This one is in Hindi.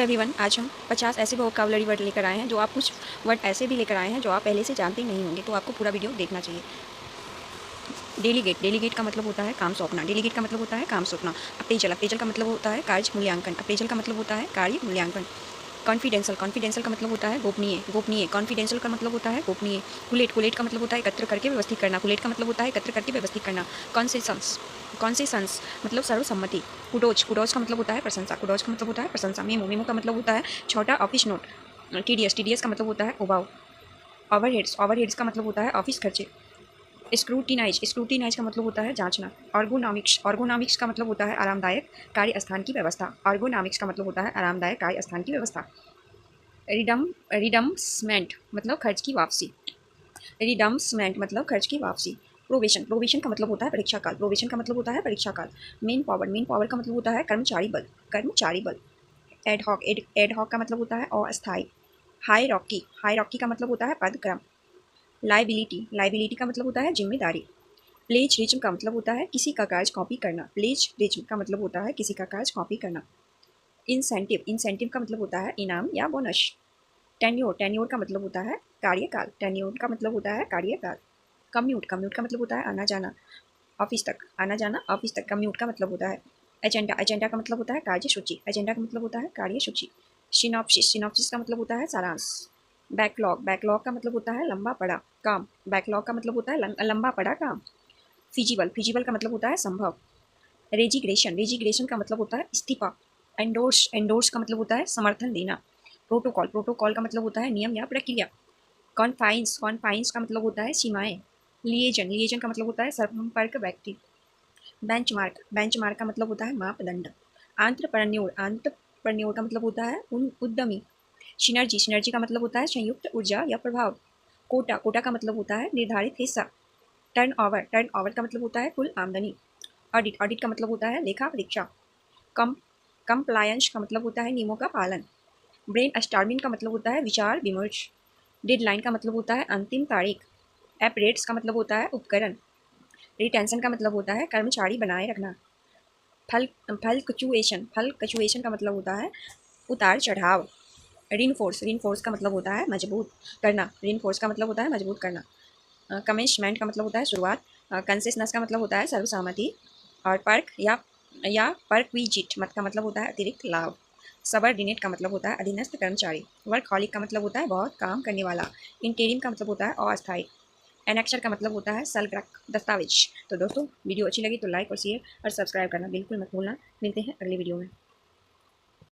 एवरीवन, आज हम 50 ऐसे वोकैबुलरी वर्ड लेकर आए हैं जो आप कुछ वर्ड ऐसे भी लेकर आए हैं जो आप पहले से जानते नहीं होंगे, तो आपको पूरा वीडियो देखना चाहिए। डेलीगेट, डेलीगेट का मतलब होता है काम सौंपना। डेलीगेट का मतलब होता है काम सौंपना। अप्रेजल, अप्रेजल का मतलब होता है कार्य मूल्यांकन। अप्रेजल का मतलब होता है कार्य मूल्यांकन। कॉन्फिडेंशियल, कॉन्फिडेंशियल का मतलब होता है गोपनीय, गोपनीय। कॉन्फिडेंशियल का मतलब होता है गोपनीय। कुलेट, कुलेट का मतलब होता है एकत्र करके व्यवस्थित करना। कुलेट का मतलब होता है एकत्र करके व्यवस्थित करना। कॉन्सेशंस, कॉन्सेशंस मतलब सर्वसम्मति। कुडोज, कुडोज का मतलब होता है प्रशंसा। कुडोज का मतलब होता है प्रशंसा। मेमो, मेमो का मतलब होता है छोटा ऑफिस नोट। टीडीएस, टीडीएस का मतलब होता है उबाऊ। ओवरहेड्स, ओवरहेड्स का मतलब होता है ऑफिस खर्चे। स्क्रूटिनाइज, स्क्रूटिनाइज का मतलब होता है जांचना। ऑर्गोनॉमिक्स, ऑर्गोनॉमिक्स का मतलब होता है आरामदायक कार्य स्थान की व्यवस्था। ऑर्गोनॉमिक्स का मतलब होता है आरामदायक कार्य स्थान की व्यवस्था। रिडम्समेंट मतलब खर्च की वापसी। रिडम्समेंट मतलब खर्च की वापसी। प्रोबेशन, प्रोबेशन का मतलब होता है परीक्षा काल। प्रोबेशन का मतलब होता है परीक्षा काल। मेन पावर, मेन पावर का मतलब होता है कर्मचारी बल, कर्मचारी बल। एडहॉक, एडहॉक का मतलब होता है अस्थायी। हायरार्की, हायरार्की का मतलब होता है पदक्रम। लाइबिलिटी, लाइबिलिटी का मतलब होता है जिम्मेदारी। प्लेजरिज्म का मतलब होता है किसी का कार्य कॉपी करना। प्लेजरिज्म का मतलब होता है किसी का कार्य कॉपी करना। इंसेंटिव, इंसेंटिव का मतलब होता है इनाम या बोनस। टेन्योर, टेन्योर का मतलब होता है कार्यकाल। टेन्योर का मतलब होता है कार्यकाल। कम्यूट, कम्यूट का मतलब होता है आना जाना ऑफिस तक, आना जाना ऑफिस तक। कम्यूट का मतलब होता है एजेंडा, एजेंडा का मतलब होता है कार्यसूची। एजेंडा का मतलब होता है कार्यसूची। सिनॉप्सिस, सिनॉप्सिस का मतलब होता है सारांश। बैकलॉग, बैकलॉग का मतलब होता है लंबा पड़ा काम। बैकलॉग का मतलब होता है लंबा पड़ा काम। फिजिबल, फिजिबल का मतलब होता है संभव। रेजिग्रेशन, रेजिग्रेशन का मतलब होता है इस्तीफा। एंडोर्स, एंडोर्स का मतलब होता है समर्थन देना। प्रोटोकॉल, प्रोटोकॉल का मतलब होता है नियम या प्रक्रिया। कॉन्फाइंस, कॉन्फाइंस का मतलब होता है सीमाएं। लिएजन, लिएजन का मतलब होता है संपर्क व्यक्ति। बेंचमार्क, बेंचमार्क का मतलब होता है मापदंड। आंत्रप्रेन्योर, आंत्रप्रेन्योर का मतलब होता है उद्यमी। सिनर्जी, सिनर्जी का मतलब होता है संयुक्त ऊर्जा या प्रभाव। कोटा, कोटा का मतलब होता है निर्धारित हिस्सा। टर्नओवर, टर्नओवर का मतलब होता है कुल आमदनी। ऑडिट, ऑडिट का मतलब होता है लेखा परीक्षा। कम कंप्लायंस का मतलब होता है नियमों का पालन। ब्रेन स्टॉर्मिंग का मतलब होता है विचार विमर्श। डेडलाइन का मतलब होता है अंतिम तारीख। एपरेट्स का मतलब होता है उपकरण। रिटेंशन का मतलब होता है कर्मचारी बनाए रखना। फल फ्लक्चुएशन, फ्लक्चुएशन का मतलब होता है उतार चढ़ाव। रिनफोर्स, रिनफोर्स का मतलब होता है मजबूत करना। रिनफोर्स का मतलब होता है मजबूत करना। कमेंसमेंट का मतलब होता है शुरुआत। कंसेशनस का मतलब होता है सर्वसहमति। और पर्क या परक्विजिट मत का मतलब होता है अतिरिक्त लाभ। सबऑर्डिनेट का मतलब होता है अधीनस्थ कर्मचारी। वर्कहॉलिक का मतलब होता है बहुत काम करने वाला। इंटीरिम का मतलब होता है अस्थायी। एनेक्चर का मतलब होता है सलग्रक दस्तावेज। तो दोस्तों, वीडियो अच्छी लगी तो लाइक और शेयर और सब्सक्राइब करना बिल्कुल मत भूलना। मिलते हैं अगली वीडियो में।